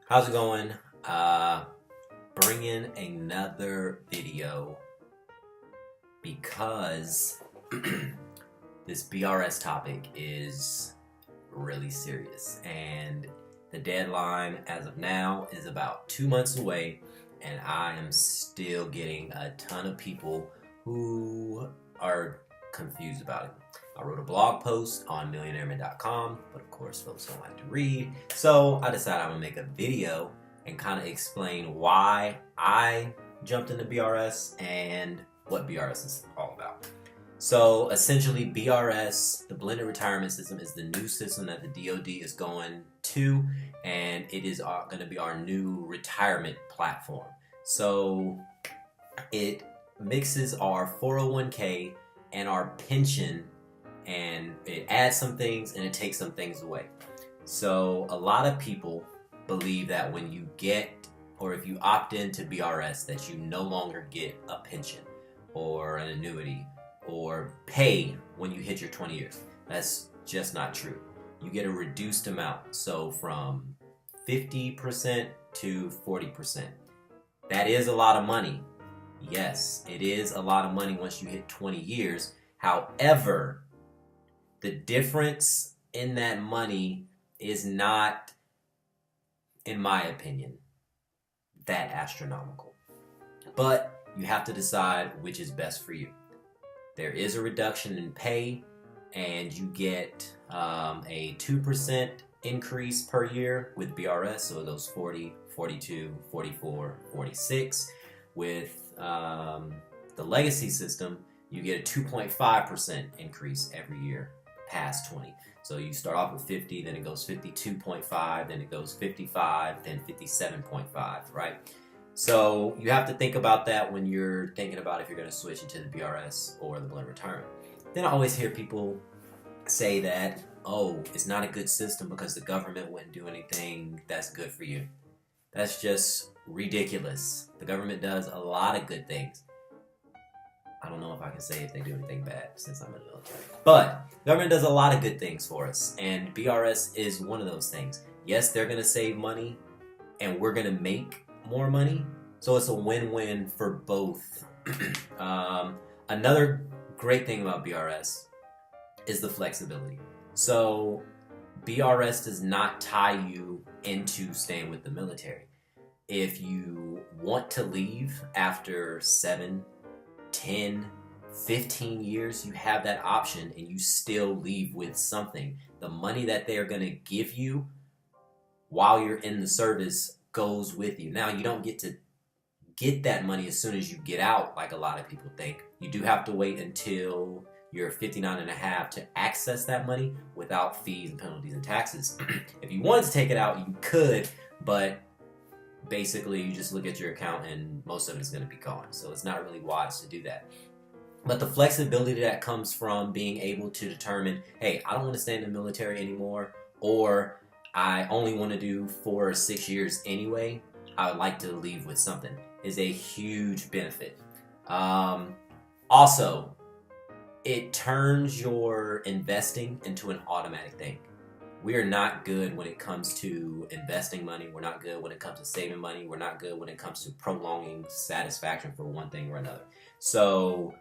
How's it going? Bringing another video because this BRS topic is really serious, and the deadline as of now is about 2 months away, and I am still getting a ton of people who are confused about it. I wrote a blog post on millionaireman.com, but of course folks don't like to read, so I decided I'm gonna make a video and kind of explain why I jumped into BRS and what BRS is all about. So essentially, BRS, the blended retirement system, is the new system that the DoD is going to, and it is going to be our new retirement platform. So it mixes our 401k and our pension, and it adds some things and it takes some things away. So a lot of people believe that when you get, or if you opt into BRS, that you no longer get a pension or an annuity or pay when you hit your 20 years. That's just not true. You get a reduced amount, so from 50% to 40%. That is a lot of money. Yes, it is a lot of money once you hit 20 years. However, the difference in that money is not, in my opinion, that astronomical. But you have to decide which is best for you. There is a reduction in pay, and you get a 2% increase per year with BRS, so it goes 40, 42, 44, 46. With the legacy system, you get a 2.5% increase every year past 20. So you start off with 50, then it goes 52.5, then it goes 55, then 57.5, right? So you have to think about that when you're thinking about if you're going to switch into the BRS or the blended retirement. Then I always hear people say that, oh, it's not a good system because the government wouldn't do anything that's good for you. That's just ridiculous. The government does a lot of good things. I don't know if I can say if they do anything bad since I'm in the military. But the government does a lot of good things for us, and BRS is one of those things. Yes, they're going to save money, and we're going to make more money. So it's a win-win for both. Another great thing about BRS is the flexibility. So BRS does not tie you into staying with the military. If you want to leave after 7, 10, 15 years, you have that option, and you still leave with something. The money that they're going to give you while you're in the service goes with you. Now, you don't get to get that money as soon as you get out, like a lot of people think. You do have to wait until you're 59 and a half to access that money without fees and penalties and taxes. If you wanted to take it out, you could, but basically you just look at your account and most of it is going to be gone. So it's not really wise to do that. But the flexibility that comes from being able to determine, hey, I don't want to stay in the military anymore, or I only want to do 4 or 6 years anyway, I would like to leave with something, is a huge benefit. Also, it turns your investing into an automatic thing. We are not good when it comes to investing money. We're not good when it comes to saving money. We're not good when it comes to prolonging satisfaction for one thing or another. So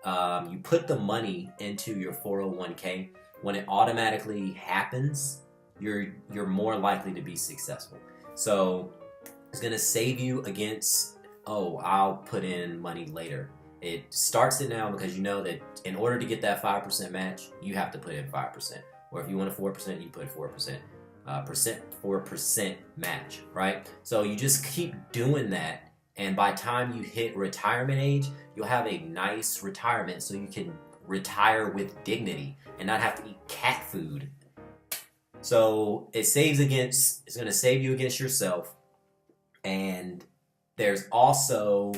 you put the money into your 401k. When it automatically happens, you're more likely to be successful. So it's going to save you against, oh, I'll put in money later. It starts it now because you know that in order to get that 5% match, you have to put in 5%. Or if you want a 4%, you put 4%. 4% match, right? So you just keep doing that, and by the time you hit retirement age, you'll have a nice retirement so you can retire with dignity and not have to eat cat food. So it's going to save you against yourself. And there's also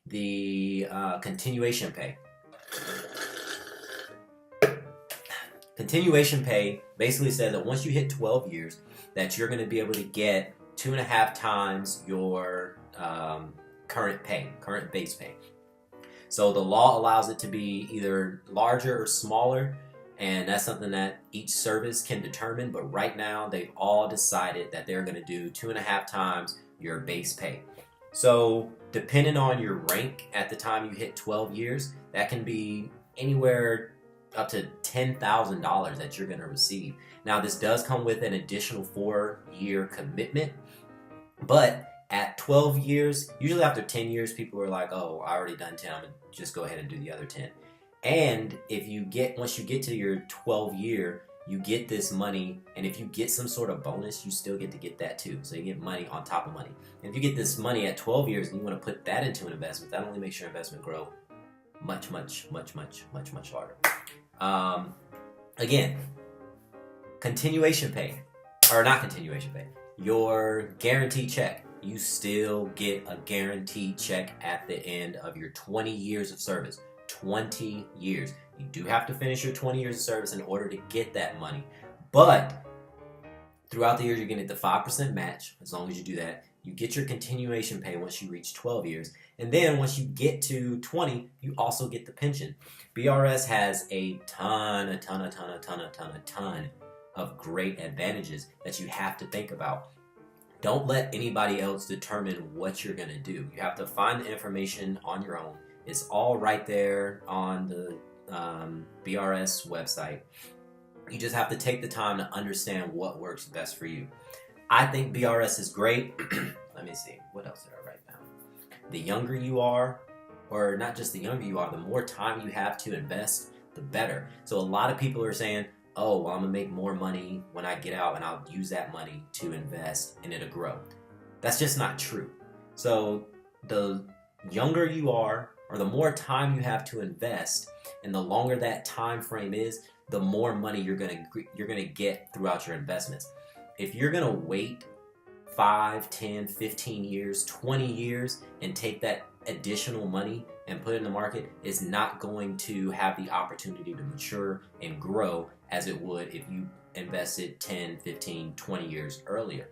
the continuation pay. Continuation pay basically says that once you hit 12 years, that you're going to be able to get 2.5 times your current base pay. So the law allows it to be either larger or smaller. And that's something that each service can determine, but right now they've all decided that they're going to do 2.5 times your base pay. So depending on your rank at the time you hit 12 years, that can be anywhere up to $10,000 that you're going to receive. Now this does come with an additional 4-year commitment, but at 12 years, usually after 10 years, people are like, oh, I already done 10, I'm going to just go ahead and do the other 10. And once you get to your 12 year, you get this money, and if you get some sort of bonus, you still get to get that too. So you get money on top of money. And if you get this money at 12 years and you want to put that into an investment, that only makes your investment grow much harder. Again, continuation pay, or not continuation pay, your guaranteed check. You still get a guaranteed check at the end of your 20 years of service. 20 years. You do have to finish your 20 years of service in order to get that money. But throughout the years, you're going to get the 5% match. As long as you do that, you get your continuation pay once you reach 12 years. And then once you get to 20, you also get the pension. BRS has a ton of great advantages that you have to think about. Don't let anybody else determine what you're going to do. You have to find the information on your own. It's all right there on the BRS website. You just have to take the time to understand what works best for you. I think BRS is great. Let me see. What else did I write down? The younger you are, or not just the younger you are, the more time you have to invest, the better. So a lot of people are saying, oh, well, I'm going to make more money when I get out and I'll use that money to invest and it'll grow. That's just not true. So the younger you are, or the more time you have to invest, and the longer that time frame is, the more money you're gonna get throughout your investments. If you're gonna wait 5, 10, 15 years, 20 years, and take that additional money and put it in the market, it's not going to have the opportunity to mature and grow as it would if you invested 10, 15, 20 years earlier.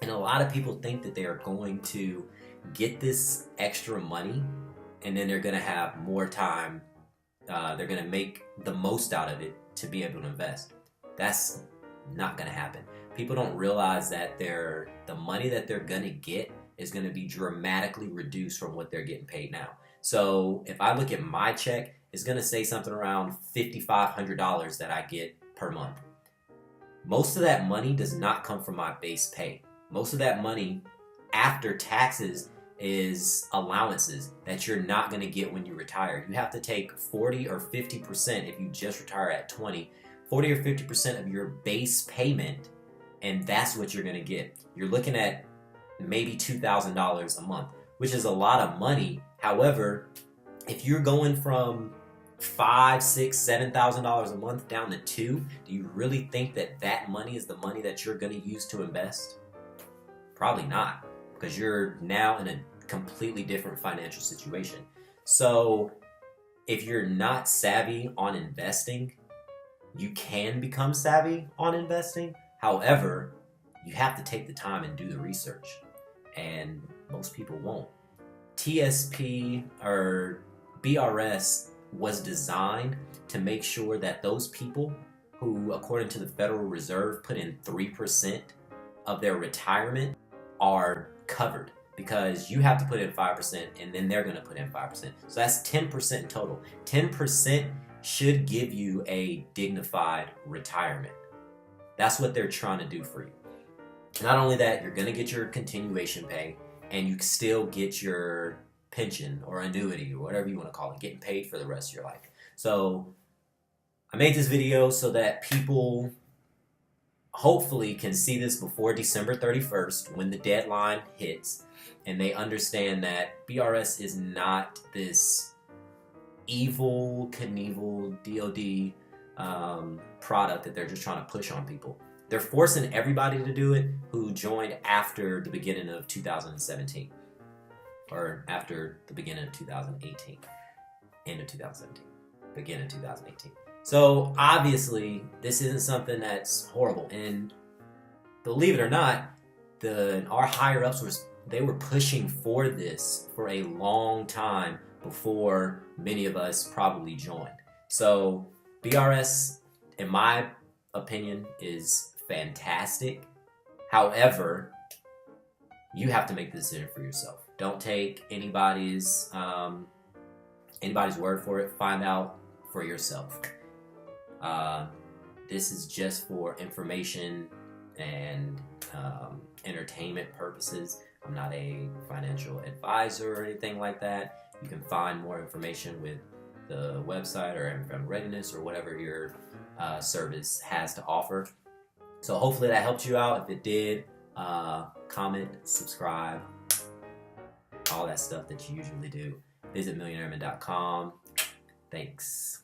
And a lot of people think that they are going to get this extra money and then they're going to have more time. They're going to make the most out of it to be able to invest. That's not going to happen. People don't realize that the money that they're going to get is going to be dramatically reduced from what they're getting paid now. So if I look at my check, it's going to say something around $5,500 that I get per month. Most of that money does not come from my base pay. Most of that money after taxes is allowances that you're not going to get when you retire. You have to take 40 or 50% if you just retire at 20, 40 or 50% of your base payment, and that's what you're going to get. You're looking at maybe $2,000 a month, which is a lot of money. However, if you're going from $5,000, $6,000, $7,000 a month down to $2,000, do you really think that that money is the money that you're going to use to invest? Probably not, because you're now in a completely different financial situation. So if you're not savvy on investing, you can become savvy on investing. However, you have to take the time and do the research, and most people won't. TSP or BRS was designed to make sure that those people who, according to the Federal Reserve, put in 3% of their retirement are covered, because you have to put in 5% and then they're going to put in 5%. So that's 10% in total. 10% should give you a dignified retirement. That's what they're trying to do for you. Not only that, you're going to get your continuation pay, and you still get your pension or annuity or whatever you want to call it, getting paid for the rest of your life. So I made this video so that people hopefully can see this before December 31st when the deadline hits, and they understand that BRS is not this evil Knievel DOD product that they're just trying to push on people. They're forcing everybody to do it who joined after the beginning of 2017, or after the beginning of 2018, end of 2017, beginning of 2018. So obviously this isn't something that's horrible, and believe it or not, our higher ups were pushing for this for a long time before many of us probably joined. So BRS in my opinion, is fantastic. However, you have to make the decision for yourself. Don't take anybody's word for it. Find out for yourself. This is just for information and entertainment purposes. I'm not a financial advisor or anything like that. You can find more information with the website or Amazon Readiness or whatever your service has to offer. So hopefully that helped you out. If it did, comment, subscribe, all that stuff that you usually do. Visit millionaireman.com. Thanks.